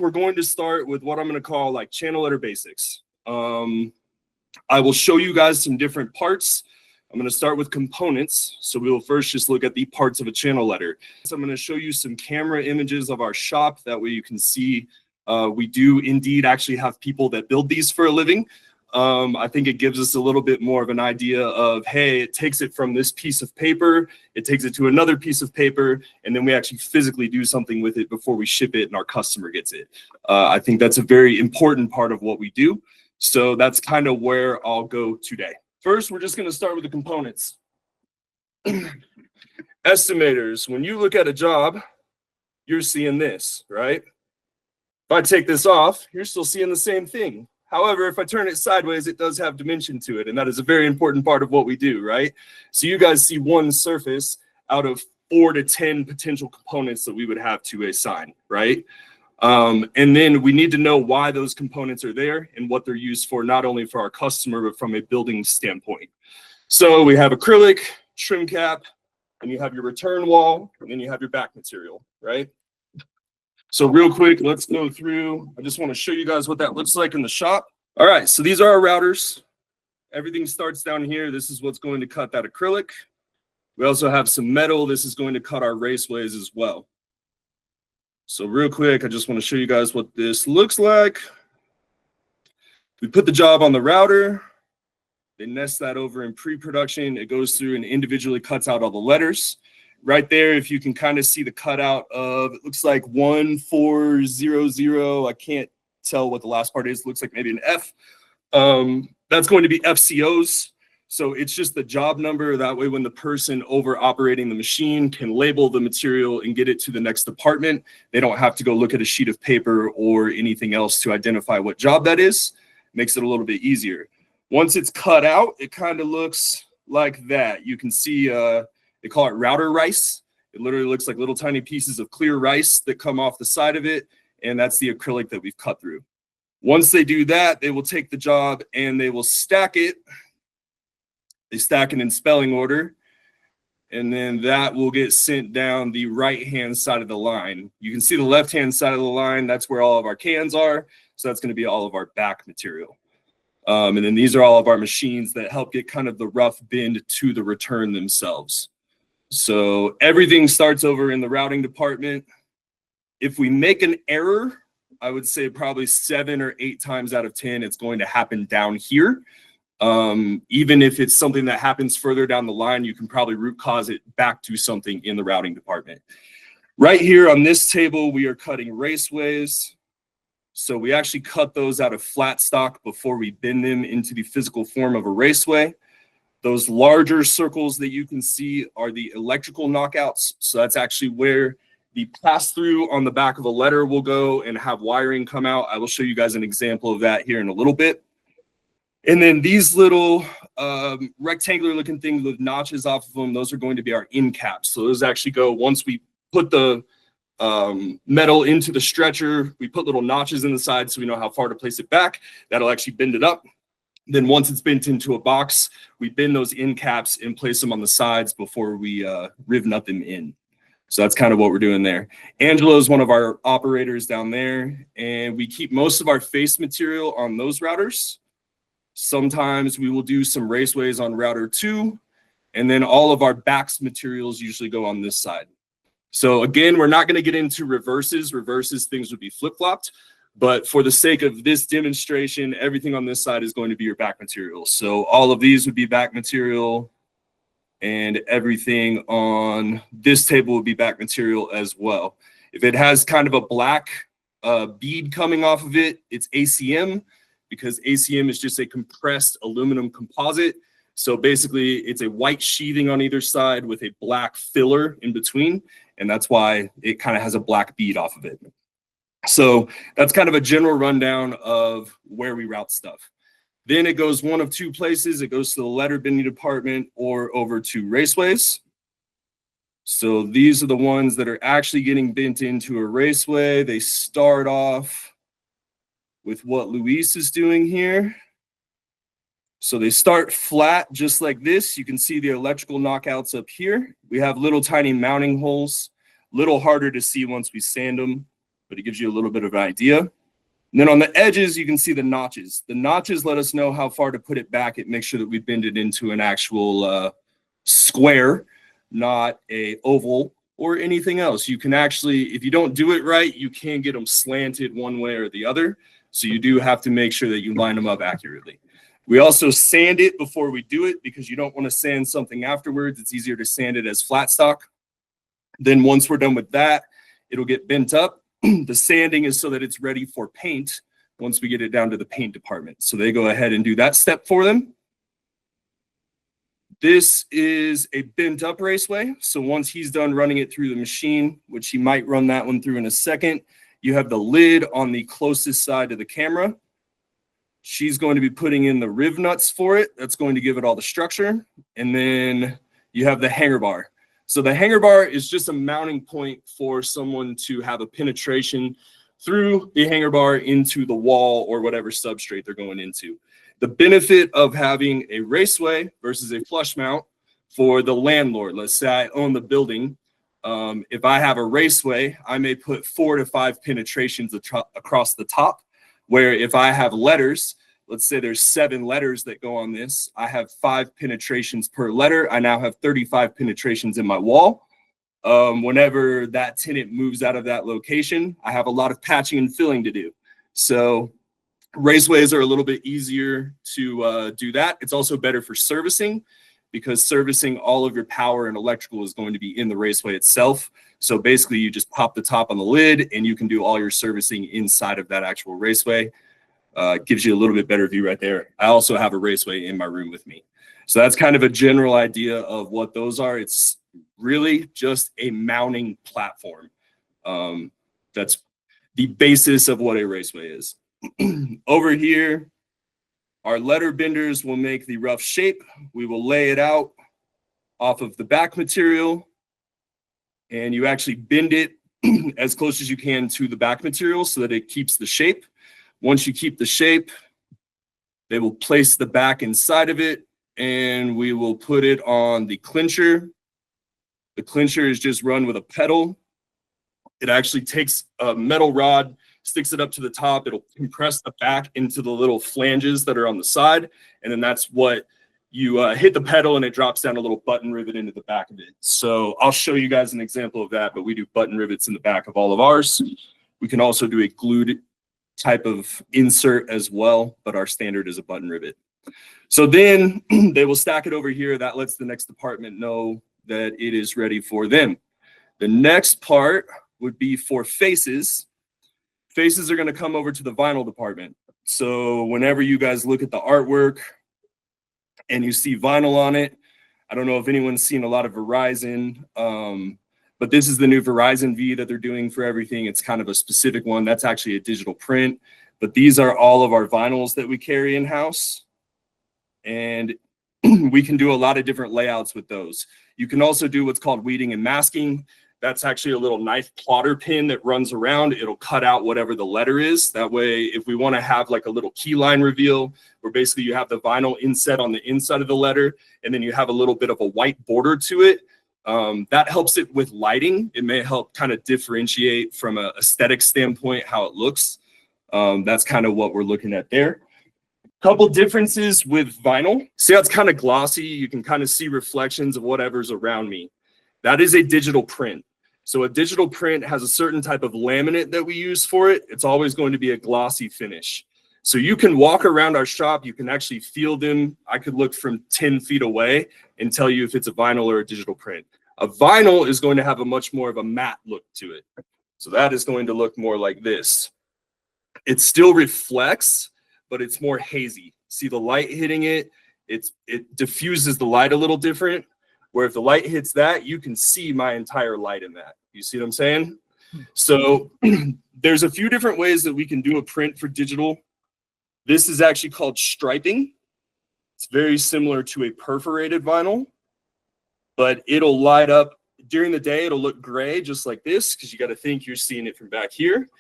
we're going to start with what I'm going to call like channel letter basics. I will show you guys some different parts. I'm going to start with components. So we will first just look at the parts of a channel letter. So I'm going to show you some camera images of our shop. That way you can see we do indeed actually have people that build these for a living. I think it gives us a little bit more of an idea of, hey, it takes it from this piece of paper, it takes it to another piece of paper, and then we actually physically do something with it before we ship it and our customer gets it. I think that's a very important part of what we do. So that's kind of where I'll go today. First, we're just going to start with the components. Estimators, when you look at a job, you're seeing this, right? If I take this off, you're still seeing the same thing. However, if I turn it sideways, it does have dimension to it, and that is a very important part of what we do, right? So you guys see one surface out of 4 to 10 potential components that we would have to a sign, right? And then we need to know why those components are there and what they're used for, not only for our customer, but from a building standpoint. So we have acrylic, trim cap, and you have your return wall, and then you have your back material, right? So real quick, let's go through. I just want to show you guys what that looks like in the shop. All right, so these are our routers. Everything starts down here. This is what's going to cut that acrylic. We also have some metal. This is going to cut our raceways as well. So real quick, I just want to show you guys what this looks like. We put the job on the router. They nest that over in pre-production. It goes through and individually cuts out all the letters. Right there, if you can kind of see the cutout of, it looks like 1400. I can't tell what the last part is. It looks like maybe an F. That's going to be FCOs. So it's just the job number. That way, when the person over operating the machine can label the material and get it to the next department, they don't have to go look at a sheet of paper or anything else to identify what job that is. Makes it a little bit easier. Once it's cut out, it kind of looks like that. You can see they call it router rice. It literally looks like little tiny pieces of clear rice that come off the side of it, and that's the acrylic that we've cut through. Once they do that, they will take the job and they will stack it. They stack it in spelling order, and then that will get sent down the right-hand side of the line. You can see the left-hand side of the line. That's where all of our cans are, so that's going to be all of our back material. And then these are all of our machines that help get kind of the rough bend to the return themselves. So everything starts over in the routing department. If we make an error, I would say probably 7 or 8 times out of 10, it's going to happen down here. Even if it's something that happens further down the line, you can probably root cause it back to something in the routing department. Right here on this table, we are cutting raceways. So we actually cut those out of flat stock before we bend them into the physical form of a raceway. Those larger circles that you can see are the electrical knockouts. So that's actually where the pass-through on the back of a letter will go and have wiring come out. I will show you guys an example of that here in a little bit. And then these little rectangular looking things with notches off of them, those are going to be our end caps. So those actually go, once we put the metal into the stretcher, we put little notches in the side so we know how far to place it back. That'll actually bend it up. Then once it's bent into a box, we bend those end caps and place them on the sides before we riv nut them in. So that's kind of what we're doing there. Angelo is one of our operators down there, and we keep most of our face material on those routers. Sometimes we will do some raceways on router 2, and then all of our backs materials usually go on this side. So again, we're not going to get into reverses. Reverses, things would be flip-flopped. But for the sake of this demonstration, everything on this side is going to be your back material. So all of these would be back material, and everything on this table would be back material as well. If it has kind of a black bead coming off of it, it's ACM, because ACM is just a compressed aluminum composite. So basically, it's a white sheathing on either side with a black filler in between, and that's why it kind of has a black bead off of it. So that's kind of a general rundown of where we route stuff. Then it goes one of 2 places. It goes to the letter bending department or over to Raceways. So these are the ones that are actually getting bent into a raceway. They start off with what Luis is doing here. So they start flat just like this. You can see the electrical knockouts up here. We have little tiny mounting holes, little harder to see once we sand them. but it gives you a little bit of an idea. And then on the edges, you can see the notches. The notches let us know how far to put it back. It makes sure that we bend it into an actual square, not a oval or anything else. You can actually, if you don't do it right, you can get them slanted one way or the other. So you do have to make sure that you line them up accurately. We also sand it before we do it because you don't want to sand something afterwards. It's easier to sand it as flat stock. Then once we're done with that, it'll get bent up. The sanding is so that it's ready for paint once we get it down to the paint department. So they go ahead and do that step for them. This is a bent up Raceway. So once he's done running it through the machine, which he might run that one through in a second, you have the lid on the closest side of the camera. She's going to be putting in the riv nuts for it. That's going to give it all the structure. And then you have the hanger bar. So the hanger bar is just a mounting point for someone to have a penetration through the hanger bar into the wall or whatever substrate they're going into. The benefit of having a Raceway versus a flush mount for the landlord, let's say I own the building. If I have a Raceway, I may put 4 to 5 penetrations across the top, where if I have letters, let's say there's 7 letters that go on this, I have 5 penetrations per letter. I now have 35 penetrations in my wall. Whenever that tenant moves out of that location, I have a lot of patching and filling to do. So Raceways are a little bit easier to do that. It's also better for servicing because servicing all of your power and electrical is going to be in the Raceway itself. So basically you just pop the top on the lid and you can do all your servicing inside of that actual Raceway. It gives you a little bit better view right there. I also have a Raceway in my room with me. So that's kind of a general idea of what those are. It's really just a mounting platform. That's the basis of what a Raceway is. Over here, our letter benders will make the rough shape. We will lay it out off of the back material, and you actually bend it as close as you can to the back material so that it keeps the shape. Once you keep the shape, they will place the back inside of it, and we will put it on the clincher. The clincher is just run with a pedal. It actually takes a metal rod, sticks it up to the top. It'll compress the back into the little flanges that are on the side. And then that's what you hit the pedal and it drops down a little button rivet into the back of it. So I'll show you guys an example of that, but we do button rivets in the back of all of ours. We can also do a glued type of insert as well, but our standard is a button rivet. So then they will stack it over here. That lets the next department know that it is ready for them. The next part would be for faces. Faces are going to come over to the vinyl department. So whenever you guys look at the artwork and you see vinyl on it, I don't know if anyone's seen a lot of Verizon, but this is the new Verizon V that they're doing for everything. It's kind of a specific one. That's actually a digital print, but these are all of our vinyls that we carry in-house. And we can do a lot of different layouts with those. You can also do what's called weeding and masking. That's actually a little knife plotter pin that runs around. It'll cut out whatever the letter is. That way, if we want to have like a little key line reveal, where basically you have the vinyl inset on the inside of the letter, and then you have a little bit of a white border to it, that helps it with lighting. It may help kind of differentiate from an aesthetic standpoint how it looks. That's kind of what we're looking at there. Couple differences with vinyl. See how it's kind of glossy? You can kind of see reflections of whatever's around me. That is a digital print. So a digital print has a certain type of laminate that we use for it. It's always going to be a glossy finish. So you can walk around our shop. You can actually feel them. I could look from 10 feet away and tell you if it's a vinyl or a digital print. A vinyl is going to have a much more of a matte look to it. So that is going to look more like this. It still reflects, but it's more hazy. See the light hitting it? It diffuses the light a little different, where if the light hits that, you can see my entire light in that. You see what I'm saying? So there's a few different ways that we can do a print for digital. This is actually called striping. It's very similar to a perforated vinyl, but it'll light up during the day. It'll look gray just like this, because you got to think you're seeing it from back here.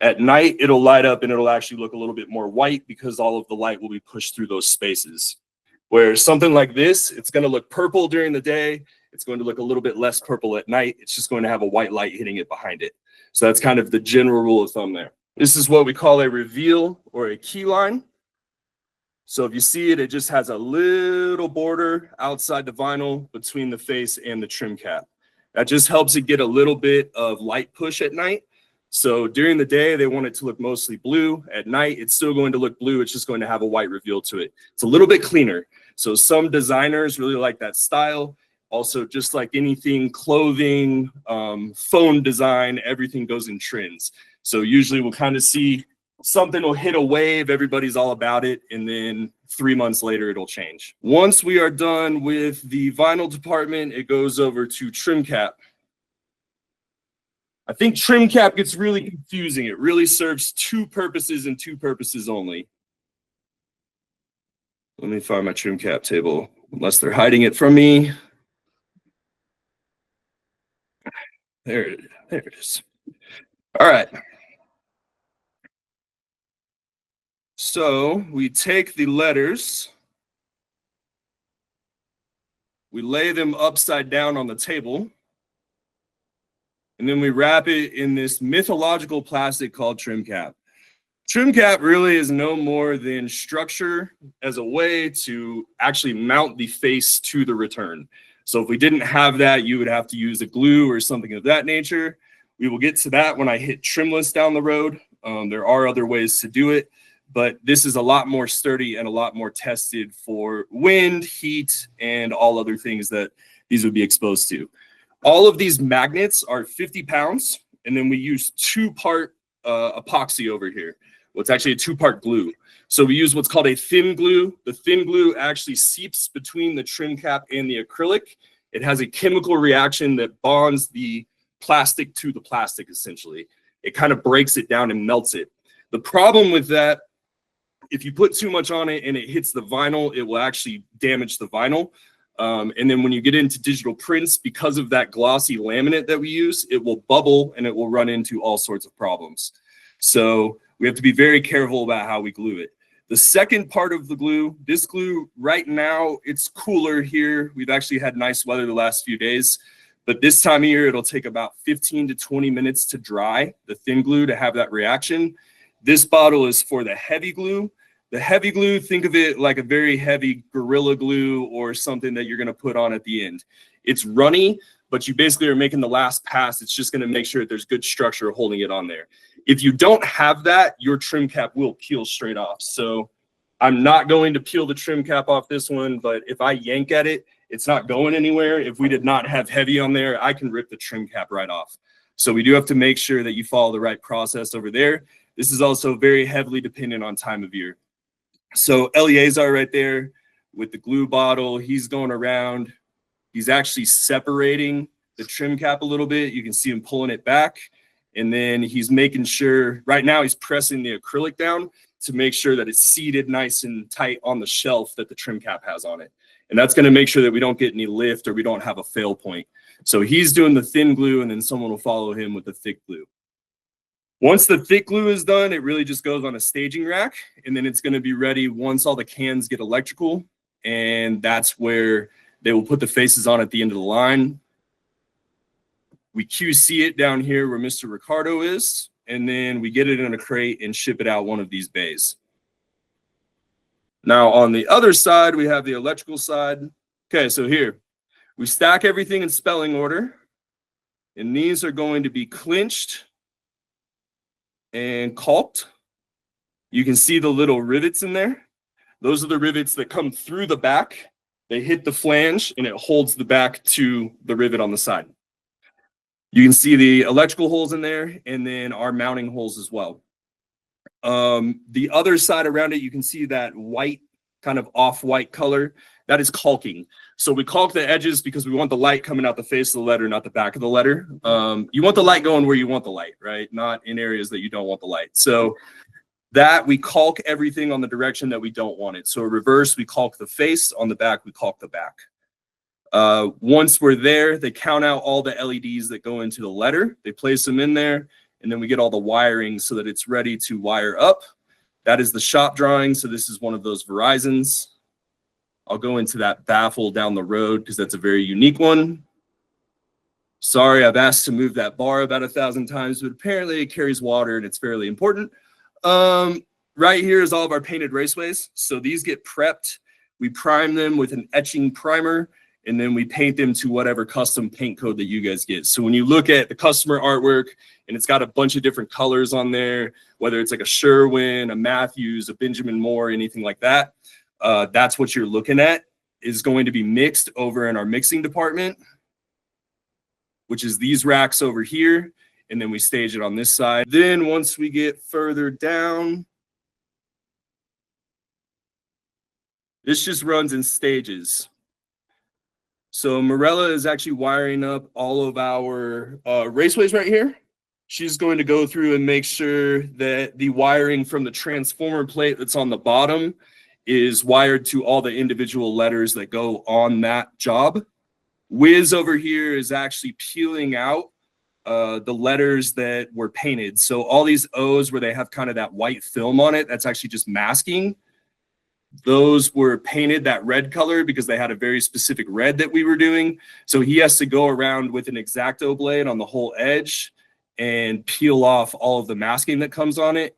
At night, it'll light up and it'll actually look a little bit more white because all of the light will be pushed through those spaces. Where something like this, it's going to look purple during the day. It's going to look a little bit less purple at night. It's just going to have a white light hitting it behind it. So that's kind of the general rule of thumb there. This is what we call a reveal or a key line. So if you see it, it just has a little border outside the vinyl between the face and the trim cap. That just helps it get a little bit of light push at night. So during the day, they want it to look mostly blue. At night, it's still going to look blue. It's just going to have a white reveal to it. It's a little bit cleaner. So some designers really like that style. Also, just like anything, clothing, phone design, everything goes in trends. So usually we'll kind of see something will hit a wave, everybody's all about it, and then 3 months later, it'll change. Once we are done with the vinyl department, it goes over to trim cap. I think trim cap gets really confusing. It really serves two purposes and two purposes only. Let me find my trim cap table, unless they're hiding it from me. There it is. All right. So we take the letters, we lay them upside down on the table, and then we wrap it in this mythological plastic called trim cap. Trim cap really is no more than structure as a way to actually mount the face to the return. So if we didn't have that, you would have to use a glue or something of that nature. We will get to that when I hit trimless down the road. There are other ways to do it, but this is a lot more sturdy and a lot more tested for wind, heat, and all other things that these would be exposed to. All of these magnets are 50 pounds, and then we use two-part epoxy over here. Well, it's actually a two-part glue. So we use what's called a thin glue. The thin glue actually seeps between the trim cap and the acrylic. It has a chemical reaction that bonds the plastic to the plastic, essentially. It kind of breaks it down and melts it. The problem with that, if you put too much on it and it hits the vinyl, it will actually damage the vinyl. And then when you get into digital prints, because of that glossy laminate that we use, it will bubble and it will run into all sorts of problems. So we have to be very careful about how we glue it. The second part of the glue, this glue right now, it's cooler here. We've actually had nice weather the last few days, but this time of year, it'll take about 15 to 20 minutes to dry the thin glue to have that reaction. This bottle is for the heavy glue. The heavy glue, think of it like a very heavy Gorilla Glue or something that you're going to put on at the end. It's runny, but you basically are making the last pass. It's just going to make sure that there's good structure holding it on there. If you don't have that, your trim cap will peel straight off. So I'm not going to peel the trim cap off this one, but if I yank at it, it's not going anywhere. If we did not have heavy on there, I can rip the trim cap right off. So we do have to make sure that you follow the right process over there. This is also very heavily dependent on time of year. So Eleazar right there with the glue bottle, he's going around. He's actually separating the trim cap a little bit. You can see him pulling it back. And then he's making sure, right now he's pressing the acrylic down to make sure that it's seated nice and tight on the shelf that the trim cap has on it. And that's going to make sure that we don't get any lift or we don't have a fail point. So he's doing the thin glue and then someone will follow him with the thick glue. Once the thick glue is done, it really just goes on a staging rack, and then it's going to be ready once all the cans get electrical, and that's where they will put the faces on at the end of the line. We QC it down here where Mr. Ricardo is, and then we get it in a crate and ship it out one of these bays. Now on the other side, we have the electrical side. Okay, so here, we stack everything in spelling order, and these are going to be clinched and caulked. You can see the little rivets in there. Those are the rivets that come through the back. They hit the flange and it holds the back to the rivet on the side. You can see the electrical holes in there and then our mounting holes as well. The other side around it, you can see that white, kind of off-white color. That is caulking. So we caulk the edges because we want the light coming out the face of the letter, not the back of the letter. You want the light going where you want the light, right? Not in areas that you don't want the light. So that we caulk everything on the direction that we don't want it. So reverse, we caulk the face. On the back, we caulk the back. Once we're there, they count out all the LEDs that go into the letter. They place them in there, and then we get all the wiring so that it's ready to wire up. That is the shop drawing. So this is one of those Verizons. I'll go into that baffle down the road because that's a very unique one. Sorry, I've asked to move that bar about 1,000 times, but apparently it carries water and it's fairly important. Right here is all of our painted raceways. So these get prepped. We prime them with an etching primer, and then we paint them to whatever custom paint code that you guys get. So when you look at the customer artwork and it's got a bunch of different colors on there, whether it's like a Sherwin, a Matthews, a Benjamin Moore, anything like that, that's what you're looking at is going to be mixed over in our mixing department, which is these racks over here. And then we stage it on this side. Then once we get further down, this just runs in stages. So Morella is actually wiring up all of our raceways right here. She's going to go through and make sure that the wiring from the transformer plate that's on the bottom is wired to all the individual letters that go on that job. Wiz over here is actually peeling out the letters that were painted. So all these O's where they have kind of that white film on it, that's actually just masking. Those were painted that red color because they had a very specific red that we were doing. So he has to go around with an X-Acto blade on the whole edge and peel off all of the masking that comes on it.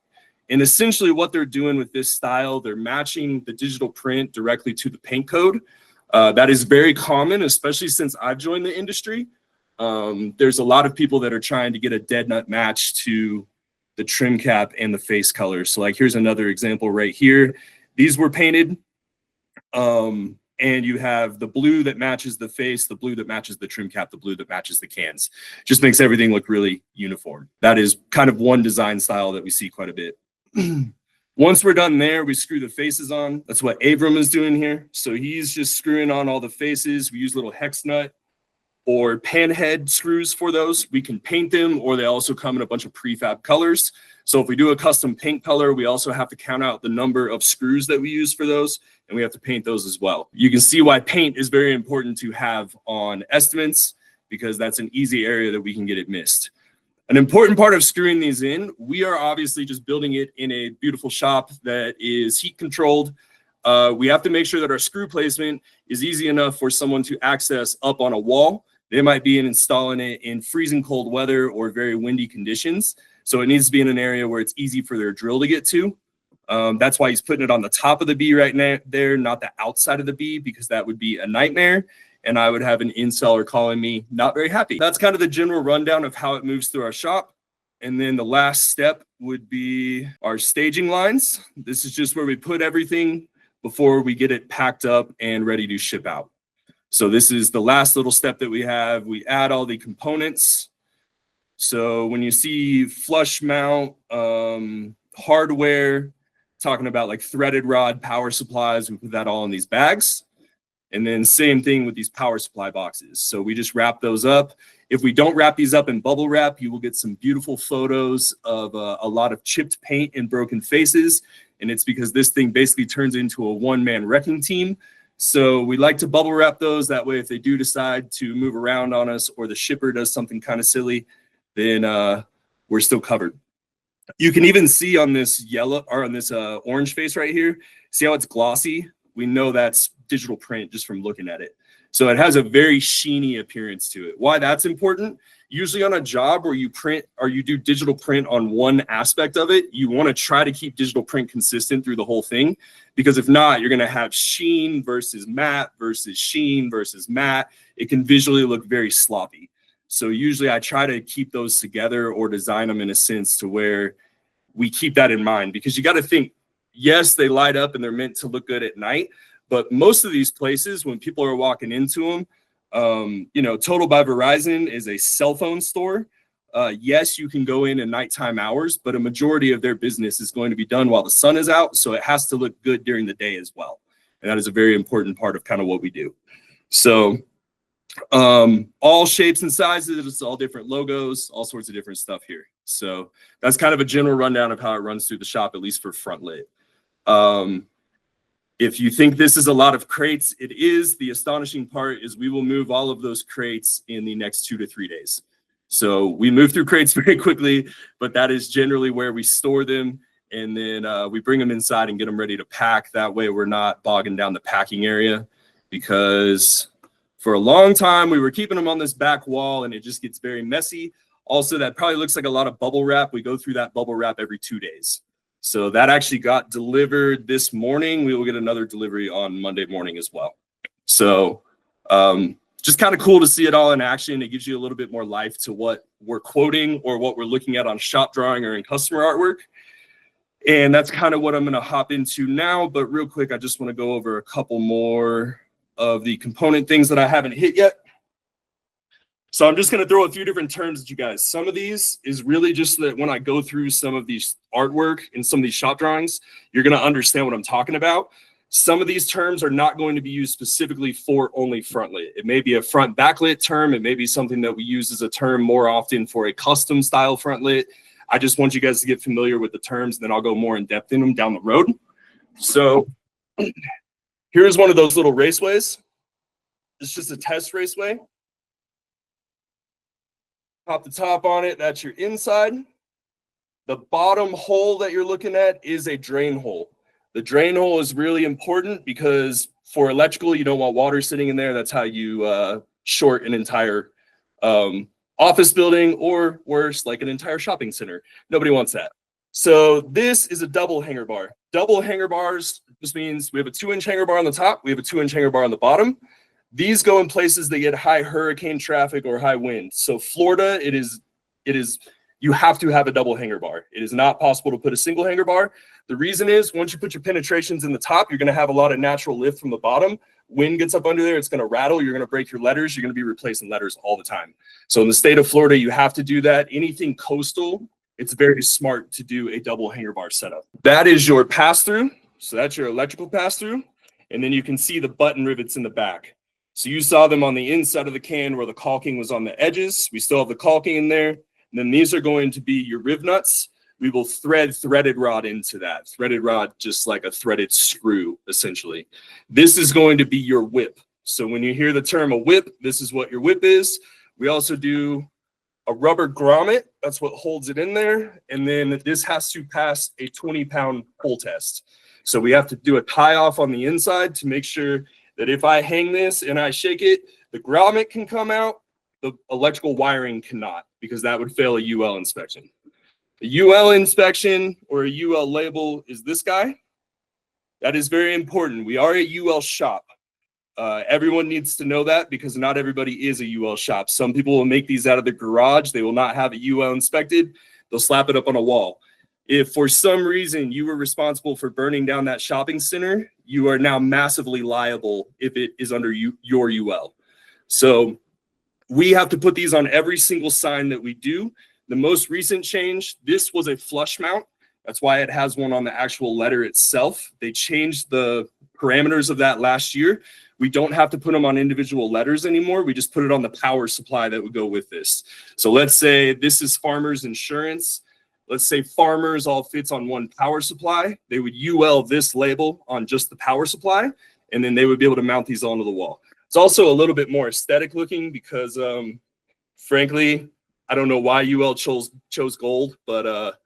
And essentially what they're doing with this style, they're matching the digital print directly to the paint code. That is very common, especially since I've joined the industry. There's a lot of people that are trying to get a dead nut match to the trim cap and the face color. So like here's another example right here. These were painted, and you have the blue that matches the face, the blue that matches the trim cap, the blue that matches the cans. Just makes everything look really uniform. That is kind of one design style that we see quite a bit. Once we're done there, we screw the faces on. That's what Abram is doing here. So he's just screwing on all the faces. We use little hex nut or panhead screws for those. We can paint them, or they also come in a bunch of prefab colors. So if we do a custom paint color, we also have to count out the number of screws that we use for those, and we have to paint those as well. You can see why paint is very important to have on estimates, because that's an easy area that we can get it missed. An important part of screwing these in, we are obviously just building it in a beautiful shop that is heat controlled. We have to make sure that our screw placement is easy enough for someone to access up on a wall. They might be installing it in freezing cold weather or very windy conditions. So it needs to be in an area where it's easy for their drill to get to. That's why he's putting it on the top of the B right now there, not the outside of the B, because that would be a nightmare. And I would have an installer calling me not very happy. That's kind of the general rundown of how it moves through our shop. And then the last step would be our staging lines. This is just where we put everything before we get it packed up and ready to ship out. So this is the last little step that we have. We add all the components. So when you see flush mount, hardware, talking about like threaded rod, power supplies, we put that all in these bags. And then same thing with these power supply boxes. So we just wrap those up. If we don't wrap these up in bubble wrap, you will get some beautiful photos of a lot of chipped paint and broken faces. And it's because this thing basically turns into a one-man wrecking team. So we like to bubble wrap those. That way, if they do decide to move around on us or the shipper does something kind of silly, then we're still covered. You can even see on this yellow or on this orange face right here, see how it's glossy? We know that's digital print just from looking at it. So it has a very sheeny appearance to it. Why that's important? Usually on a job where you print or you do digital print on one aspect of it, you want to try to keep digital print consistent through the whole thing, because if not, you're going to have sheen versus matte versus sheen versus matte. It can visually look very sloppy. So usually I try to keep those together or design them in a sense to where we keep that in mind, because you got to think, yes, they light up and they're meant to look good at night. But most of these places, when people are walking into them, you know, Total by Verizon is a cell phone store. Yes, you can go in at nighttime hours, but a majority of their business is going to be done while the sun is out. So it has to look good during the day as well. And that is a very important part of kind of what we do. So all shapes and sizes, it's all different logos, all sorts of different stuff here. So that's kind of a general rundown of how it runs through the shop, at least for front lit. If you think this is a lot of crates, it is. The astonishing part is we will move all of those crates in the next 2 to 3 days. So we move through crates very quickly, but that is generally where we store them. And then we bring them inside and get them ready to pack. That way we're not bogging down the packing area, because For a long time, we were keeping them on this back wall and it just gets very messy. Also, that probably looks like a lot of bubble wrap. We go through that bubble wrap every 2 days. So that actually got delivered this morning. We will get another delivery on Monday morning as well. So just kind of cool to see it all in action. It gives you a little bit more life to what we're quoting or what we're looking at on shop drawing or in customer artwork. And that's kind of what I'm going to hop into now. But real quick, I just want to go over a couple more of the component things that I haven't hit yet. So I'm just going to throw a few different terms at you guys. Some of these is really just that when I go through some of these artwork and some of these shop drawings, you're going to understand what I'm talking about. Some of these terms are not going to be used specifically for only front lit. It may be a front backlit term. It may be something that we use as a term more often for a custom style front lit. I just want you guys to get familiar with the terms, and then I'll go more in depth in them down the road. So here's one of those little raceways. It's just a test raceway. Pop the top on it, that's your inside. The bottom hole that you're looking at is a drain hole. The drain hole is really important because for electrical, you don't want water sitting in there. That's how you short an entire office building, or worse, like an entire shopping center. Nobody wants that. So this is a double hanger bar. Double hanger bars just means we have a 2-inch hanger bar on the top, we have a 2-inch hanger bar on the bottom. These go in places that get high hurricane traffic or high wind. So Florida, it is you have to have a double hanger bar. It is not possible to put a single hanger bar. The reason is once you put your penetrations in the top, you're going to have a lot of natural lift from the bottom. Wind gets up under there, it's going to rattle. You're going to break your letters. You're going to be replacing letters all the time. So in the state of Florida, you have to do that. Anything coastal, it's very smart to do a double hanger bar setup. That is your pass-through. So that's your electrical pass-through. And then you can see the button rivets in the back. So you saw them on the inside of the can where the caulking was on the edges. We still have the caulking in there. And then these are going to be your riv nuts. We will thread threaded rod into that. Threaded rod, just like a threaded screw, essentially. This is going to be your whip. So when you hear the term a whip, this is what your whip is. We also do a rubber grommet. That's what holds it in there. And then this has to pass a 20-pound pull test. So we have to do a tie off on the inside to make sure that if I hang this and I shake it, the grommet can come out, the electrical wiring cannot, because that would fail a UL inspection. A UL inspection or a UL label is this guy. That is very important. We are a UL shop. Everyone needs to know that because not everybody is a UL shop. Some people will make these out of the garage. They will not have a UL inspected. They'll slap it up on a wall. If for some reason you were responsible for burning down that shopping center, you are now massively liable if it is under your UL. So we have to put these on every single sign that we do. The most recent change, this was a flush mount. That's why it has one on the actual letter itself. They changed the parameters of that last year. We don't have to put them on individual letters anymore. We just put it on the power supply that would go with this. So let's say this is Farmers Insurance. Let's say Farmers all fits on one power supply. They would UL this label on just the power supply, and then they would be able to mount these onto the wall. It's also a little bit more aesthetic looking because, frankly, I don't know why UL chose gold, but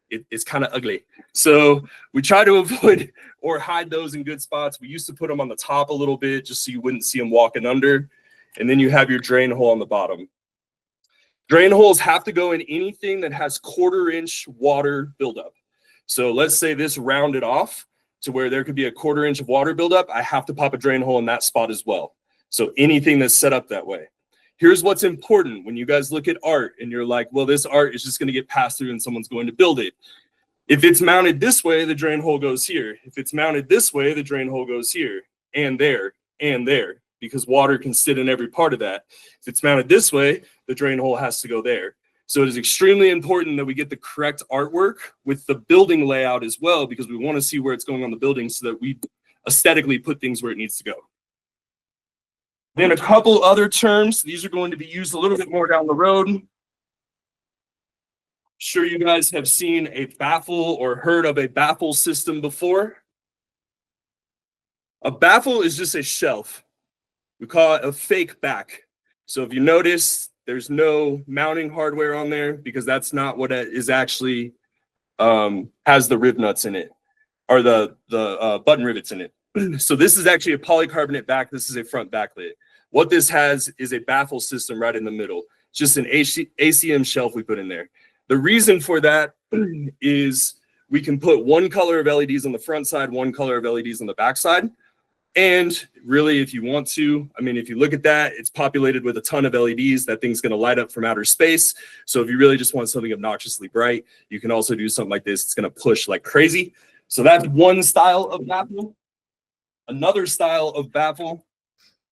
it's kind of ugly. So we try to avoid or hide those in good spots. We used to put them on the top a little bit just so you wouldn't see them walking under. And then you have your drain hole on the bottom. Drain holes have to go in anything that has 1/4-inch water buildup. So let's say this rounded off to where there could be a 1/4 inch of water buildup. I have to pop a drain hole in that spot as well. So anything that's set up that way. Here's what's important when you guys look at art and you're like, well, this art is just going to get passed through and someone's going to build it. If it's mounted this way, the drain hole goes here. If it's mounted this way, the drain hole goes here and there, because water can sit in every part of that. If it's mounted this way, the drain hole has to go there. So it is extremely important that we get the correct artwork with the building layout as well, because we want to see where it's going on the building so that we aesthetically put things where it needs to go. Then a couple other terms. These are going to be used a little bit more down the road. Sure, you guys have seen a baffle or heard of a baffle system before. A baffle is just a shelf. We call it a fake back. So if you notice, there's no mounting hardware on there because that's not what it is actually has the riv nuts in it, or the button rivets in it. So this is actually a polycarbonate back. This is a front backlit. What this has is a baffle system right in the middle, just an ACM shelf we put in there. The reason for that is we can put one color of LEDs on the front side, one color of LEDs on the back side. And really, if you want to, I mean, if you look at that, it's populated with a ton of LEDs. That thing's going to light up from outer space. So if you really just want something obnoxiously bright, you can also do something like this. It's going to push like crazy. So that's one style of baffle. Another style of baffle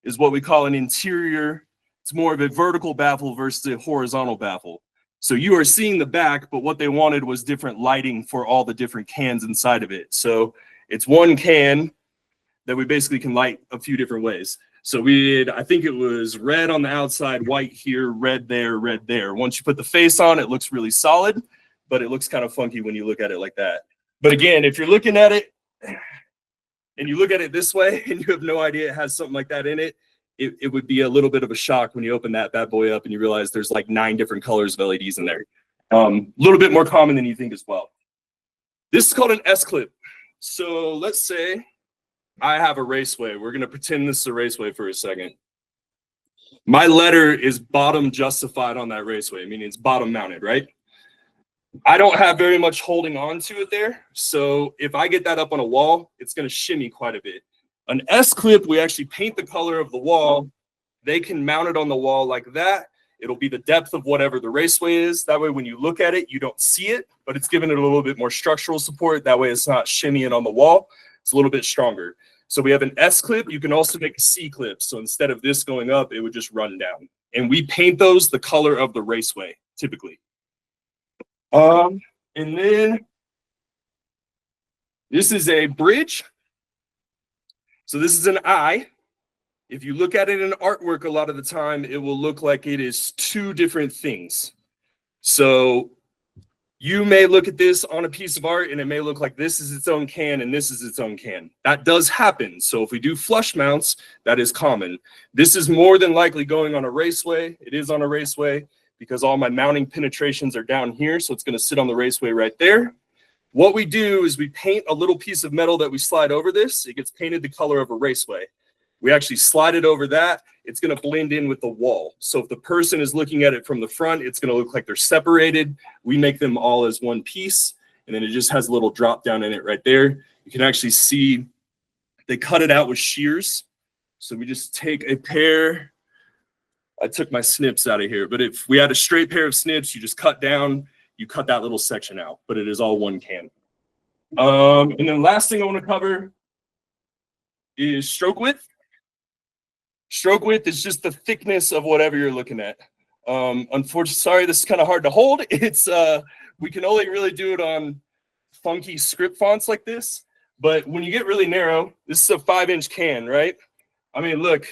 is what we call an interior. It's more of a vertical baffle versus a horizontal baffle. So you are seeing the back, but what they wanted was different lighting for all the different cans inside of it. So it's one can that we basically can light a few different ways. So we did, I think it was red on the outside, white here, red there, red there. Once you put the face on, it looks really solid, but it looks kind of funky when you look at it like that. But again, if you're looking at it and you look at it this way and you have no idea it has something like that in it, it would be a little bit of a shock when you open that bad boy up and you realize there's like 9 different colors of LEDs in there. A little bit more common than you think as well. This is called an S-clip. So let's say I have a Raceway. We're going to pretend this is a Raceway for a second. My letter is bottom justified on that Raceway, meaning it's bottom mounted, right? I don't have very much holding on to it there. So if I get that up on a wall, it's going to shimmy quite a bit. An S-clip, we actually paint the color of the wall. They can mount it on the wall like that. It'll be the depth of whatever the Raceway is. That way, when you look at it, you don't see it, but it's giving it a little bit more structural support. That way, it's not shimmying on the wall. It's a little bit stronger. So we have an S-clip. You can also make a C-clip. So instead of this going up, it would just run down. And we paint those the color of the Raceway, typically. And then this is a bridge. So this is an eye. If you look at it in artwork, a lot of the time, it will look like it is 2 different things. So you may look at this on a piece of art and it may look like this is its own can and this is its own can. That does happen. So if we do flush mounts, that is common. This is more than likely going on a Raceway. It is on a Raceway because all my mounting penetrations are down here. So it's going to sit on the Raceway right there. What we do is we paint a little piece of metal that we slide over this. It gets painted the color of a Raceway. We actually slide it over that. It's going to blend in with the wall. So if the person is looking at it from the front, it's going to look like they're separated. We make them all as one piece. And then it just has a little drop down in it right there. You can actually see they cut it out with shears. So we just take a pair. I took my snips out of here. But if we had a straight pair of snips, you just cut down. You cut that little section out. But it is all one can. And then last thing I want to cover is stroke width. Stroke width is just the thickness of whatever you're looking at. Unfortunately, sorry, this is kind of hard to hold. It's we can only really do it on funky script fonts like this. But when you get really narrow, this is a 5-inch can, right? I mean, look,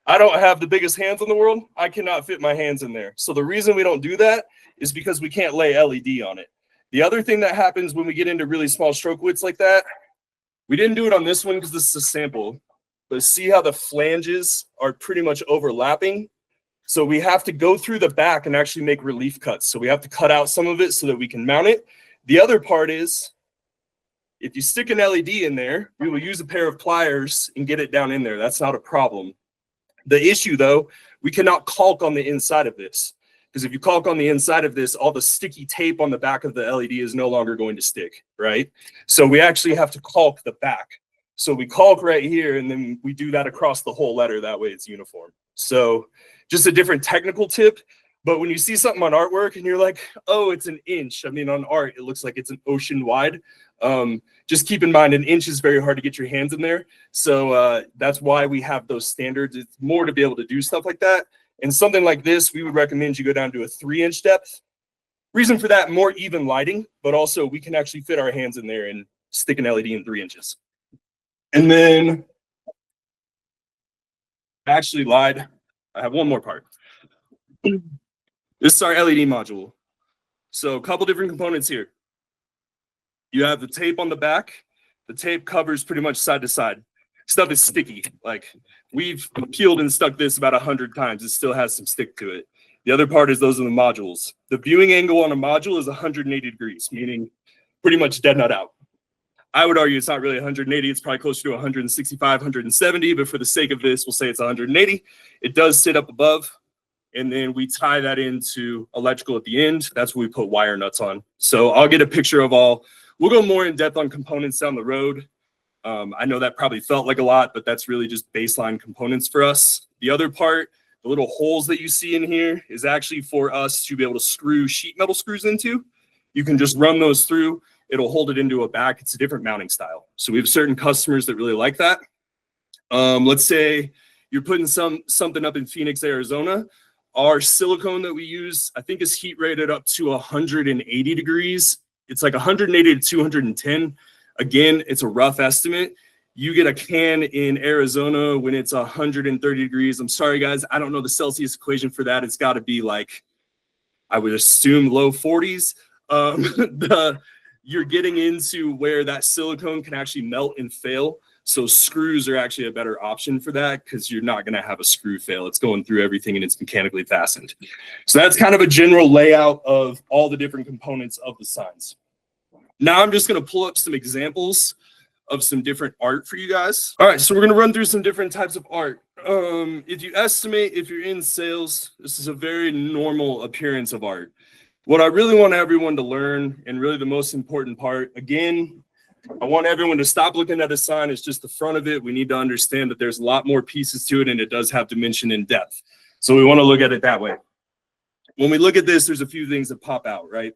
I don't have the biggest hands in the world. I cannot fit my hands in there. So the reason we don't do that is because we can't lay LED on it. The other thing that happens when we get into really small stroke widths like that, we didn't do it on this one because this is a sample. But see how the flanges are pretty much overlapping? So we have to go through the back and actually make relief cuts. So we have to cut out some of it so that we can mount it. The other part is, if you stick an LED in there, we will use a pair of pliers and get it down in there. That's not a problem. The issue, though, we cannot caulk on the inside of this. Because if you caulk on the inside of this, all the sticky tape on the back of the LED is no longer going to stick, right? So we actually have to caulk the back. So we caulk right here, and then we do that across the whole letter. That way it's uniform. So just a different technical tip. But when you see something on artwork and you're like, oh, it's an inch. I mean, on art, it looks like it's an ocean wide. Just keep in mind, an inch is very hard to get your hands in there. So that's why we have those standards. It's more to be able to do stuff like that. And something like this, we would recommend you go down to a 3-inch depth. Reason for that, more even lighting, but also we can actually fit our hands in there and stick an LED in 3 inches. And then I actually lied. I have one more part. This is our LED module. So a couple different components here. You have the tape on the back. The tape covers pretty much side to side. Stuff is sticky. Like we've peeled and stuck this about 100 times. It still has some stick to it. The other part is those are the modules. The viewing angle on a module is 180 degrees, meaning pretty much dead nut out. I would argue it's not really 180. It's probably closer to 165, 170, but for the sake of this, we'll say it's 180. It does sit up above, and then we tie that into electrical at the end. That's what we put wire nuts on. So I'll get a picture of all. We'll go more in depth on components down the road. I know that probably felt like a lot, but that's really just baseline components for us. The other part, the little holes that you see in here, is actually for us to be able to screw sheet metal screws into. You can just run those through. It'll hold it into a back. It's a different mounting style. So we have certain customers that really like that. Let's say you're putting something up in Phoenix, Arizona. Our silicone that we use, I think, is heat rated up to 180 degrees. It's like 180 to 210. Again, it's a rough estimate. You get a can in Arizona when it's 130 degrees. I'm sorry, guys. I don't know the Celsius equation for that. It's got to be like, I would assume, low 40s. You're getting into where that silicone can actually melt and fail. So screws are actually a better option for that because you're not going to have a screw fail. It's going through everything and it's mechanically fastened. So that's kind of a general layout of all the different components of the signs. Now I'm just going to pull up some examples of some different art for you guys. All right, so we're going to run through some different types of art. If you estimate, if you're in sales, this is a very normal appearance of art. What I really want everyone to learn, and really the most important part, again, I want everyone to stop looking at a sign as just the front of it. We need to understand that there's a lot more pieces to it, and it does have dimension and depth. So we want to look at it that way. When we look at this, there's a few things that pop out, right?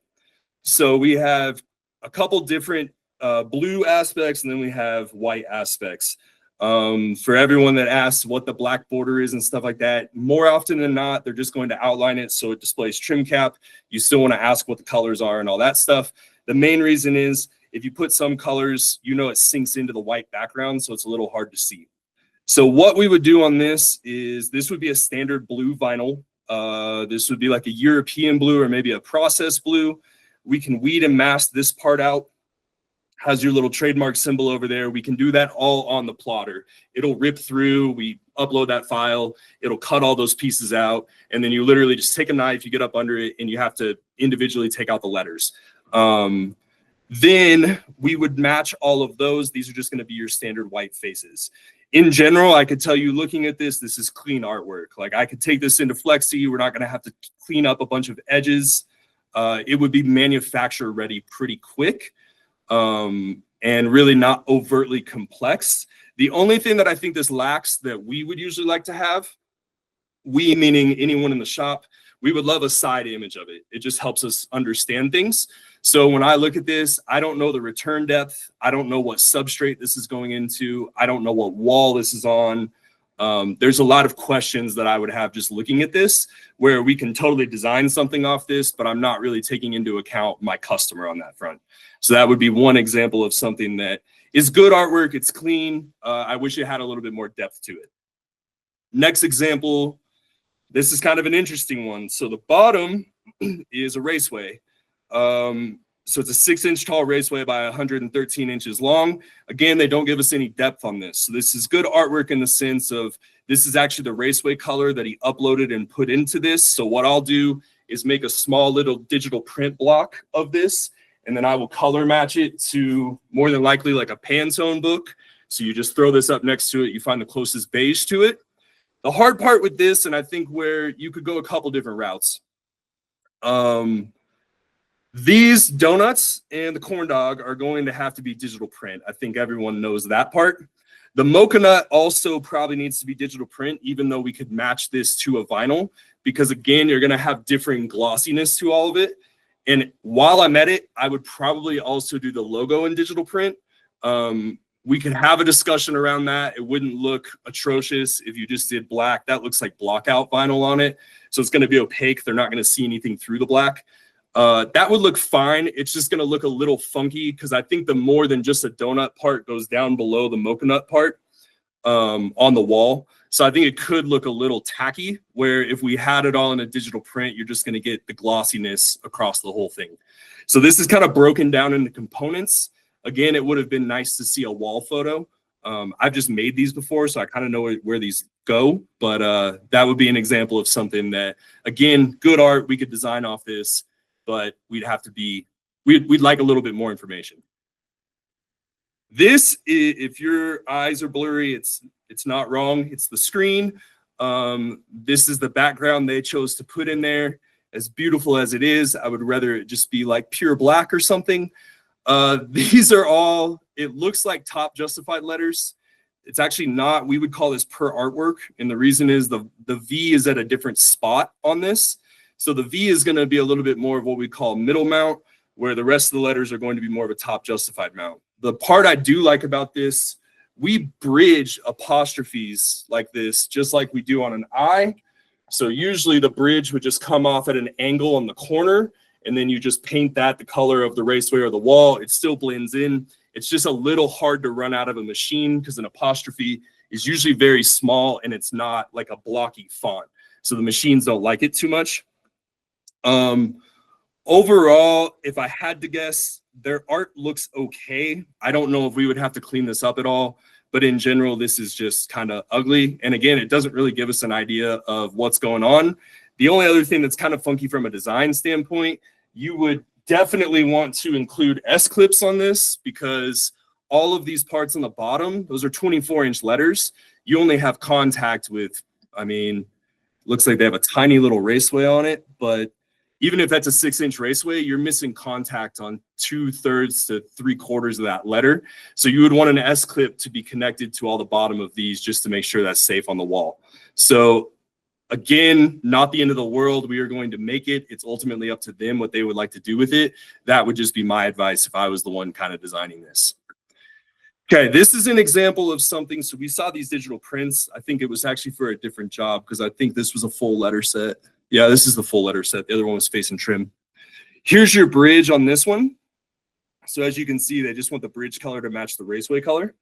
So we have a couple different blue aspects, and then we have white aspects. For everyone that asks what the black border is and stuff like that, more often than not, they're just going to outline it so it displays trim cap. You still want to ask what the colors are and all that stuff. The main reason is if you put some colors, you know, it sinks into the white background, so it's a little hard to see. So what we would do on this is this would be a standard blue vinyl. This would be like a European blue or maybe a processed blue. We can weed and mask this part out. Has your little trademark symbol over there. We can do that all on the plotter. It'll rip through, we upload that file, it'll cut all those pieces out, and then you literally just take a knife, you get up under it, and you have to individually take out the letters. Then we would match all of those. These are just going to be your standard white faces. In general, I could tell you looking at this, this is clean artwork. Like I could take this into Flexi. We're not going to have to clean up a bunch of edges. It would be manufacturer ready pretty quick. And really not overtly complex. The only thing that I think this lacks that we would usually like to have, we meaning anyone in the shop, we would love a side image of it. It just helps us understand things. So when I look at this, I don't know the return depth. I don't know what substrate this is going into. I don't know what wall this is on. There's a lot of questions that I would have just looking at this where we can totally design something off this, but I'm not really taking into account my customer on that front. So that would be one example of something that is good artwork. It's clean. I wish it had a little bit more depth to it. Next example, this is kind of an interesting one. So the bottom is a Raceway. So it's a 6-inch tall Raceway by 113 inches long. Again, they don't give us any depth on this. So this is good artwork in the sense of this is actually the Raceway color that he uploaded and put into this. So what I'll do is make a small little digital print block of this, and then I will color match it to more than likely like a Pantone book. So you just throw this up next to it. You find the closest beige to it. The hard part with this, and I think where you could go a couple different routes. These donuts and the corn dog are going to have to be digital print. I think everyone knows that part. The mocha nut also probably needs to be digital print, even though we could match this to a vinyl, because again, you're going to have differing glossiness to all of it. And while I'm at it, I would probably also do the logo in digital print. We could have a discussion around that. It wouldn't look atrocious if you just did black. That looks like blockout vinyl on it. So it's going to be opaque. They're not going to see anything through the black. That would look fine. It's just going to look a little funky because I think the more than just a donut part goes down below the mocha nut part on the wall. So I think it could look a little tacky, where if we had it all in a digital print, you're just going to get the glossiness across the whole thing. So this is kind of broken down into components. Again, it would have been nice to see a wall photo. I've just made these before, so I kind of know where these go. But that would be an example of something that, again, good art. We could design off this, but we'd have to be, we'd like a little bit more information. This, if your eyes are blurry, it's not wrong. It's the screen. This is the background they chose to put in there. As beautiful as it is, I would rather it just be like pure black or something. These are all, it looks like top justified letters. It's actually not. We would call this per artwork. And the reason is the V is at a different spot on this. So the V is going to be a little bit more of what we call middle mount, where the rest of the letters are going to be more of a top justified mount. The part I do like about this, we bridge apostrophes like this, just like we do on an I. So usually the bridge would just come off at an angle on the corner, and then you just paint that the color of the Raceway or the wall. It still blends in. It's just a little hard to run out of a machine because an apostrophe is usually very small and it's not like a blocky font. So the machines don't like it too much. Overall, if I had to guess, their art looks okay. I don't know if we would have to clean this up at all, but in general, this is just kind of ugly. And again, it doesn't really give us an idea of what's going on. The only other thing that's kind of funky from a design standpoint, you would definitely want to include S-clips on this, because all of these parts on the bottom, those are 24-inch letters. You only have contact with, I mean, looks like they have a tiny little Raceway on it, but even if that's a 6-inch Raceway, you're missing contact on 2/3 to 3/4 of that letter. So you would want an S-clip to be connected to all the bottom of these just to make sure that's safe on the wall. So again, not the end of the world. We are going to make it. It's ultimately up to them what they would like to do with it. That would just be my advice if I was the one kind of designing this. Okay, this is an example of something. So we saw these digital prints. I think it was actually for a different job because I think this was a full letter set. Yeah, this is the full letter set. The other one was face and trim. Here's your bridge on this one. So as you can see, they just want the bridge color to match the Raceway color.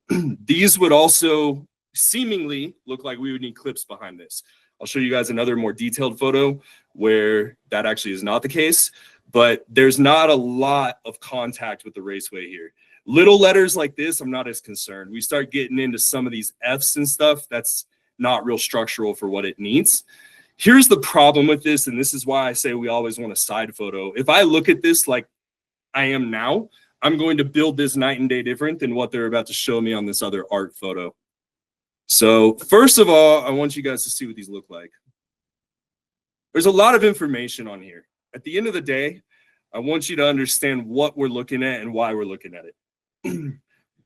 These would also seemingly look like we would need clips behind this. I'll show you guys another more detailed photo where that actually is not the case, but there's not a lot of contact with the Raceway here. Little letters like this, I'm not as concerned. We start getting into some of these Fs and stuff, that's not real structural for what it needs. Here's the problem with this, and this is why I say we always want a side photo. If I look at this like I am now, I'm going to build this night and day different than what they're about to show me on this other art photo. So first of all, I want you guys to see what these look like. There's a lot of information on here. At the end of the day, I want you to understand what we're looking at and why we're looking at it.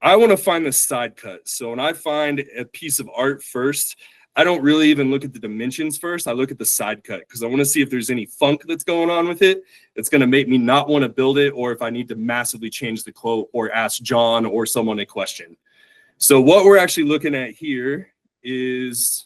I want to find the side cut. So when I find a piece of art first, I don't really even look at the dimensions first. I look at the side cut because I want to see if there's any funk that's going on with it that's going to make me not want to build it, or if I need to massively change the quote or ask John or someone a question. So what we're actually looking at here is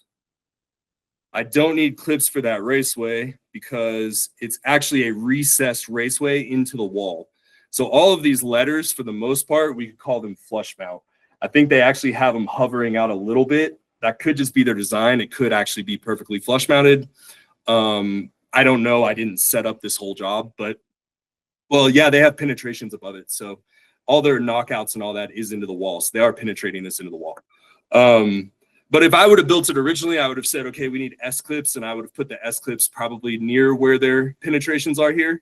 I don't need clips for that Raceway because it's actually a recessed Raceway into the wall. So all of these letters, for the most part, we could call them flush mount. I think they actually have them hovering out a little bit. That could just be their design. It could actually be perfectly flush mounted. I don't know. I didn't set up this whole job, but well, yeah, they have penetrations above it. So all their knockouts and all that is into the wall. So they are penetrating this into the wall. But if I would have built it originally, I would have said, okay, we need S-clips, and I would have put the S-clips probably near where their penetrations are here.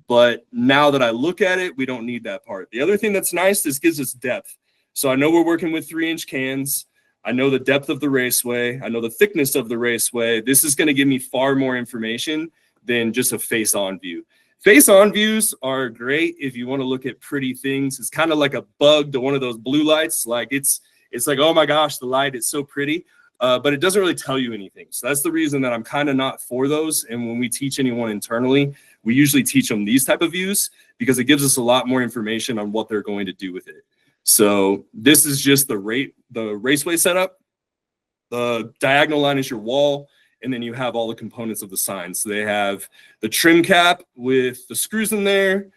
But now that I look at it, we don't need that part. The other thing that's nice, this gives us depth. So I know we're working with 3-inch cans. I know the depth of the Raceway. I know the thickness of the Raceway. This is going to give me far more information than just a face-on view. Face-on views are great if you want to look at pretty things. It's kind of like a bug to one of those blue lights. Like it's like, oh my gosh, the light is so pretty, but it doesn't really tell you anything. So that's the reason that I'm kind of not for those. And when we teach anyone internally, we usually teach them these type of views because it gives us a lot more information on what they're going to do with it. So this is just the Raceway setup. The diagonal line is your wall, and then you have all the components of the sign. So they have the trim cap with the screws in there.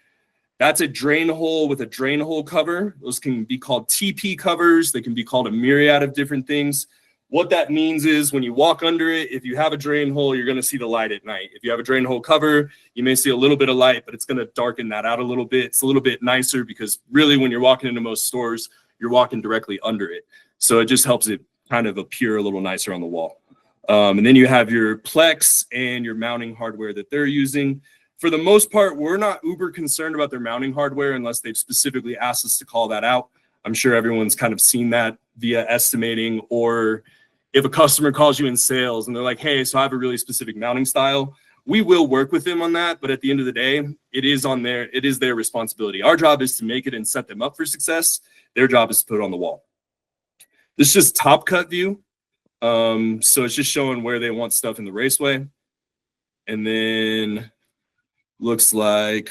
That's a drain hole with a drain hole cover. Those can be called TP covers. They can be called a myriad of different things. What that means is when you walk under it, if you have a drain hole, you're going to see the light at night. If you have a drain hole cover, you may see a little bit of light, but it's going to darken that out a little bit. It's a little bit nicer because really when you're walking into most stores, you're walking directly under it. So it just helps it kind of appear a little nicer on the wall. And then you have your Plex and your mounting hardware that they're using. For the most part, we're not uber concerned about their mounting hardware unless they've specifically asked us to call that out. I'm sure everyone's kind of seen that via estimating, or if a customer calls you in sales and they're like, hey, so I have a really specific mounting style, we will work with them on that. But at the end of the day, it is their responsibility. Our job is to make it and set them up for success. Their job is to put it on the wall. This is just top cut view. So it's just showing where they want stuff in the Raceway. And then looks like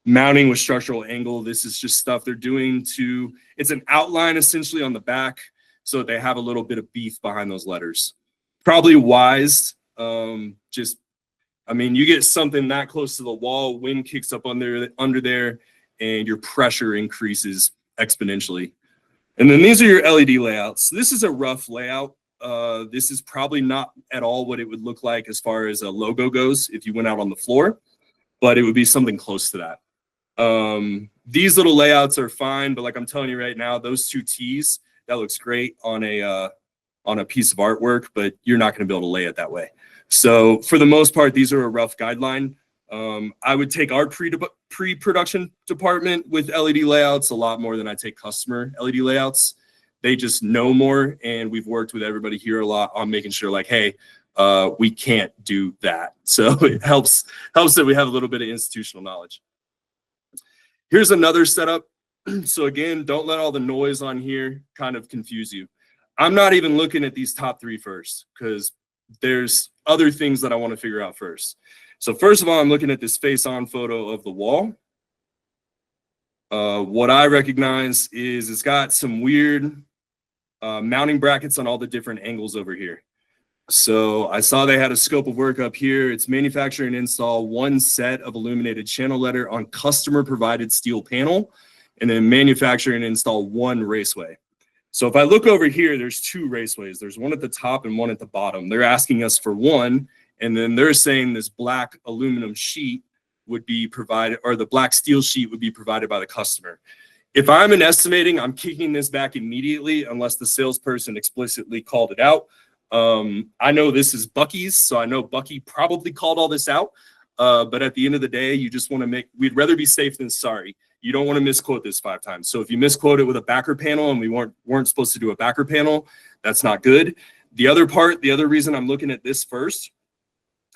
mounting with structural angle. This is just stuff they're doing to, it's an outline essentially on the back so that they have a little bit of beef behind those letters. Probably wise. Just, I mean, you get something that close to the wall, wind kicks up under there, and your pressure increases exponentially. And then these are your LED layouts. So this is a rough layout. This is probably not at all what it would look like as far as a logo goes if you went out on the floor, but it would be something close to that. These little layouts are fine, but like I'm telling you right now, those two T's, that looks great on a piece of artwork, but you're not going to be able to lay it that way. So for the most part, these are a rough guideline. I would take our pre-production department with LED layouts a lot more than I take customer LED layouts. They just know more, and we've worked with everybody here a lot on making sure, like, hey, we can't do that. So it helps that we have a little bit of institutional knowledge. Here's another setup. So again, don't let all the noise on here kind of confuse you. I'm not even looking at these top three first because there's other things that I want to figure out first. So first of all, I'm looking at this face-on photo of the wall. What I recognize is it's got some weird mounting brackets on all the different angles over here. So I saw they had a scope of work up here. It's manufacture and install one set of illuminated channel letter on customer provided steel panel, and then manufacture and install one Raceway. So if I look over here, there's two Raceways. There's one at the top and one at the bottom. They're asking us for one, and then they're saying this black aluminum sheet would be provided, or the black steel sheet would be provided by the customer. If I'm in estimating, I'm kicking this back immediately unless the salesperson explicitly called it out. I know this is Bucky's, so I know Bucky probably called all this out. But at the end of the day, you just want to we'd rather be safe than sorry. You don't want to misquote this 5 times. So if you misquote it with a backer panel and we weren't supposed to do a backer panel, that's not good. The other reason I'm looking at this first,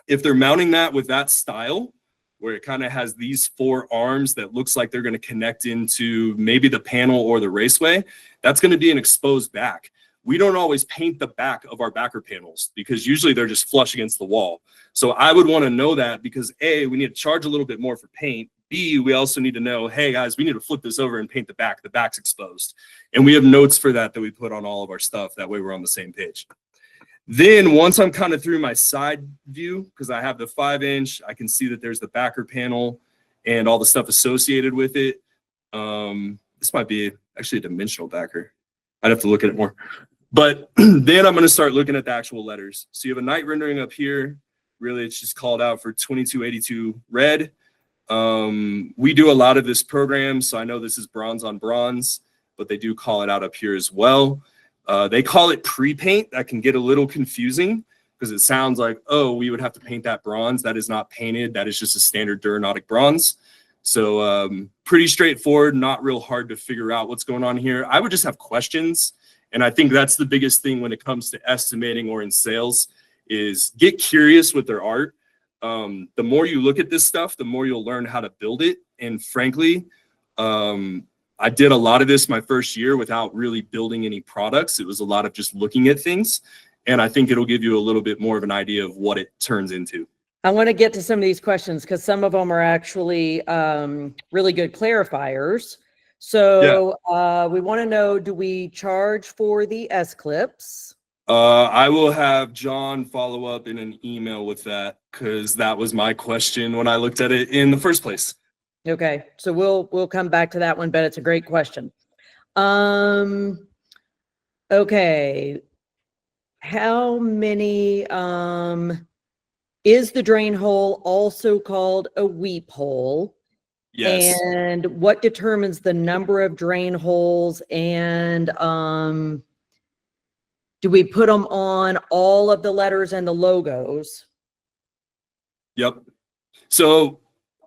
if they're mounting that with that style, where it kind of has these 4 arms that looks like they're going to connect into maybe the panel or the Raceway, that's going to be an exposed back. We don't always paint the back of our backer panels because usually they're just flush against the wall. So I would want to know that because A, we need to charge a little bit more for paint. B, we also need to know, hey guys, we need to flip this over and paint the back. The back's exposed. And we have notes for that we put on all of our stuff. That way we're on the same page. Then once I'm kind of through my side view, because I have the 5-inch, I can see that there's the backer panel and all the stuff associated with it. This might be actually a dimensional backer. I'd have to look at it more. But then I'm going to start looking at the actual letters. So you have a night rendering up here. Really, it's just called out for 2282 red. We do a lot of this program, so I know this is bronze on bronze, but they do call it out up here as well. They call it pre-paint. That can get a little confusing because it sounds like, oh, we would have to paint that bronze. That is not painted. That is just a standard Duranautic bronze. So pretty straightforward, not real hard to figure out what's going on here. I would just have questions. And I think that's the biggest thing when it comes to estimating or in sales is get curious with their art. The more you look at this stuff, the more you'll learn how to build it. And frankly, I did a lot of this my first year without really building any products. It was a lot of just looking at things. And I think it'll give you a little bit more of an idea of what it turns into. I want to get to some of these questions because some of them are actually really good clarifiers. So yeah. We want to know, do we charge for the S-clips? I will have John follow up in an email with that because that was my question when I looked at it in the first place. Okay, so we'll come back to that one, but it's a great question. Okay, how many is the drain hole also called a weep hole? Yes. And what determines the number of drain holes? And do we put them on all of the letters and the logos? Yep. So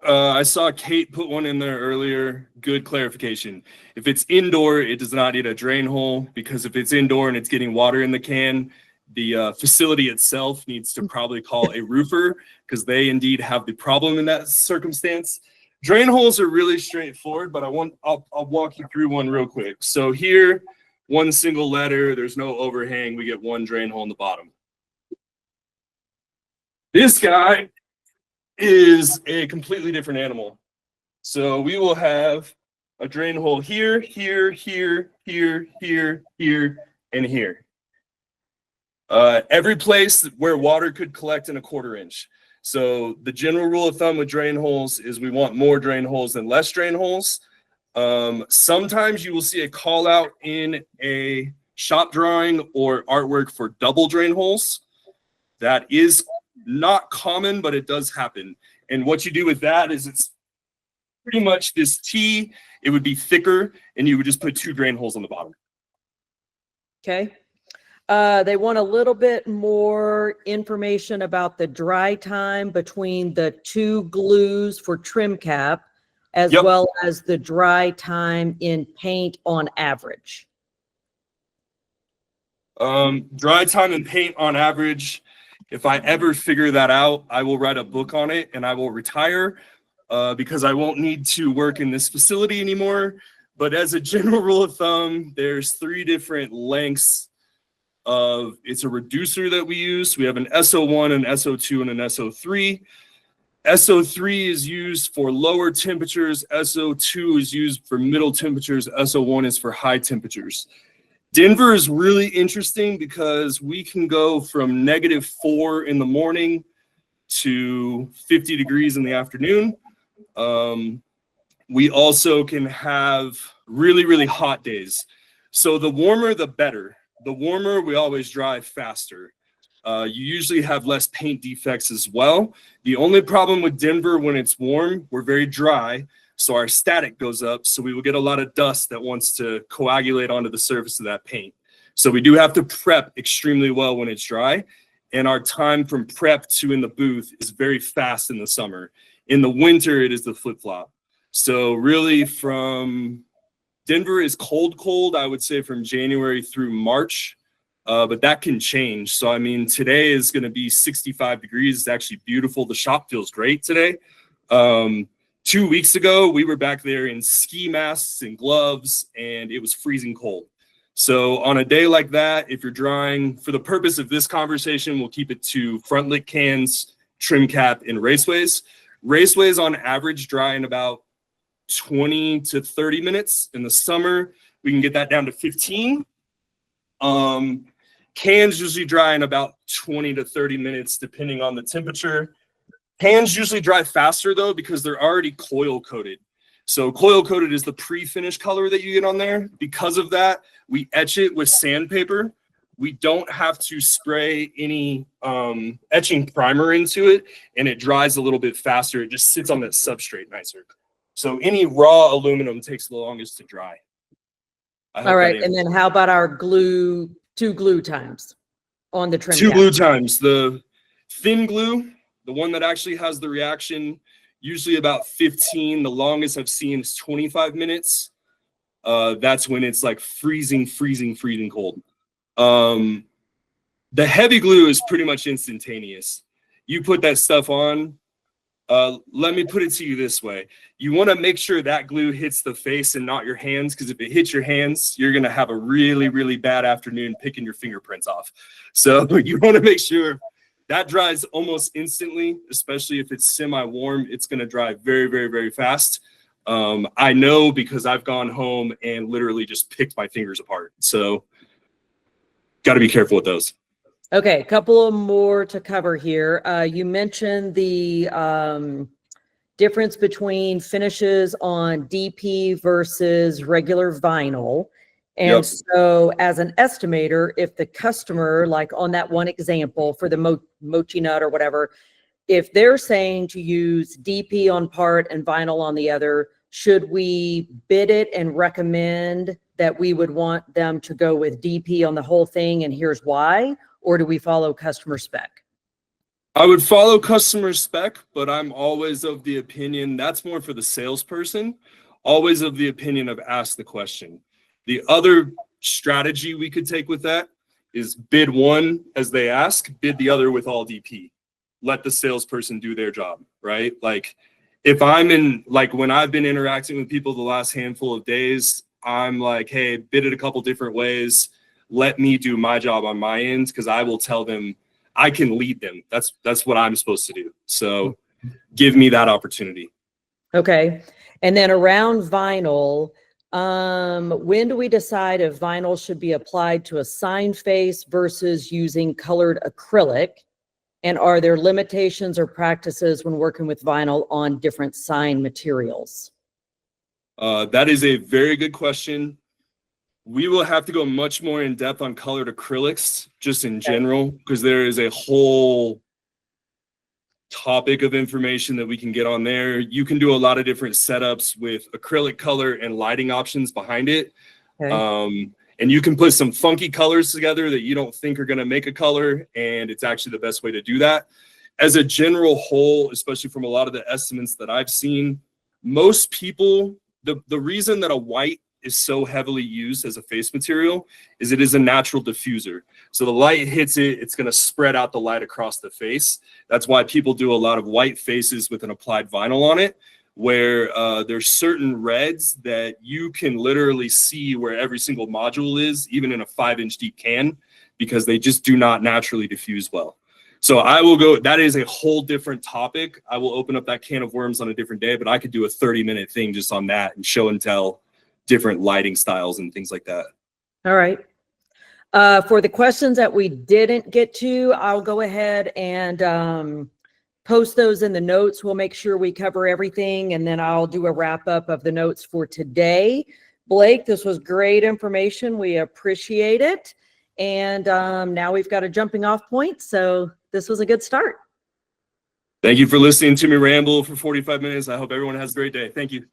I saw Kate put one in there earlier. Good clarification. If it's indoor, it does not need a drain hole, because if it's indoor and it's getting water in the can, the facility itself needs to probably call a roofer, because they indeed have the problem in that circumstance. Drain holes are really straightforward, but I'll walk you through one real quick. So here, one single letter, there's no overhang. We get one drain hole in the bottom. This guy is a completely different animal. So we will have a drain hole here, here, here, here, here, here, and here. Every place where water could collect in a 1/4 inch. So the general rule of thumb with drain holes is we want more drain holes than less drain holes. Sometimes you will see a call out in a shop drawing or artwork for double drain holes. That is not common, but it does happen. And what you do with that is it's pretty much this T, it would be thicker, and you would just put 2 drain holes on the bottom. Okay. They want a little bit more information about the dry time between the 2 glues for trim cap, as well as the dry time in paint on average. Dry time in paint on average, if I ever figure that out, I will write a book on it and I will retire because I won't need to work in this facility anymore. But as a general rule of thumb, there's 3 different lengths of, it's a reducer that we use. We have an SO1, an SO2, and an SO3. SO3 is used for lower temperatures. SO2 is used for middle temperatures. SO1 is for high temperatures. Denver is really interesting because we can go from -4 in the morning to 50 degrees in the afternoon. We also can have really, really hot days. So the warmer, the better. The warmer, we always drive faster. You usually have less paint defects as well. The only problem with Denver when it's warm, we're very dry. So our static goes up, so we will get a lot of dust that wants to coagulate onto the surface of that paint. So we do have to prep extremely well when it's dry, and our time from prep to in the booth is very fast in the summer. In the winter, it is the flip-flop. So really from Denver is cold, I would say from January through March, but that can change. So, I mean, today is going to be 65 degrees. It's actually beautiful. The shop feels great today. 2 weeks ago, we were back there in ski masks and gloves, and it was freezing cold. So on a day like that, if you're drying, for the purpose of this conversation, we'll keep it to front lit cans, trim cap, and Raceways. Raceways on average dry in about 20 to 30 minutes. In the summer, we can get that down to 15. Cans usually dry in about 20 to 30 minutes, depending on the temperature. Cans usually dry faster though, because they're already coil coated. So coil coated is the pre-finished color that you get on there. Because of that, we etch it with sandpaper. We don't have to spray any etching primer into it, and it dries a little bit faster. It just sits on that substrate nicer. So any raw aluminum takes the longest to dry. All right, and then how about our glue, 2 glue times on the trim 2 cap? glue times. The thin glue, the one that actually has the reaction, usually about 15. The longest I've seen is 25 minutes. That's when it's like freezing cold. The heavy glue is pretty much instantaneous. You put that stuff on. Let me put it to you this way. You want to make sure that glue hits the face and not your hands, because if it hits your hands, you're going to have a really, really bad afternoon picking your fingerprints off. So you want to make sure that dries almost instantly, especially if it's semi-warm. It's going to dry very, very, very fast. I know because I've gone home and literally just picked my fingers apart. So got to be careful with those. Okay, a couple of more to cover here. You mentioned the difference between finishes on DP versus regular vinyl. And so as an estimator, if the customer, like on that one example for the mochi nut or whatever, if they're saying to use DP on part and vinyl on the other, should we bid it and recommend that we would want them to go with DP on the whole thing and here's why? Or do we follow customer spec? I would follow customer spec, but I'm always of the opinion that's more for the salesperson, always of the opinion of ask the question. The other strategy we could take with that is bid one as they ask, bid the other with all DP. Let the salesperson do their job, right? Like if I'm in, like when I've been interacting with people the last handful of days, I'm like, hey, bid it a couple different ways. Let me do my job on my end because I will tell them, I can lead them. That's what I'm supposed to do. So give me that opportunity. Okay. And then around vinyl, when do we decide if vinyl should be applied to a sign face versus using colored acrylic? And are there limitations or practices when working with vinyl on different sign materials? That is a very good question. We will have to go much more in depth on colored acrylics just in general, because there is a whole topic of information that we can get on there. You can do a lot of different setups with acrylic color and lighting options behind it. Okay. And you can put some funky colors together that you don't think are going to make a color, and it's actually the best way to do that. As a general whole, especially from a lot of the estimates that I've seen, most people, the reason that a white is so heavily used as a face material is it is a natural diffuser. So the light hits it, it's going to spread out the light across the face. That's why people do a lot of white faces with an applied vinyl on it, where there's certain reds that you can literally see where every single module is, even in a 5-inch deep can, because they just do not naturally diffuse well. So I will go, that is a whole different topic. I will open up that can of worms on a different day, but I could do a 30-minute thing just on that and show and tell different lighting styles and things like that. All right. For the questions that we didn't get to, I'll go ahead and post those in the notes. We'll make sure we cover everything, and then I'll do a wrap up of the notes for today. Blake, this was great information. We appreciate it. And now we've got a jumping off point. So this was a good start. Thank you for listening to me ramble for 45 minutes. I hope everyone has a great day. Thank you.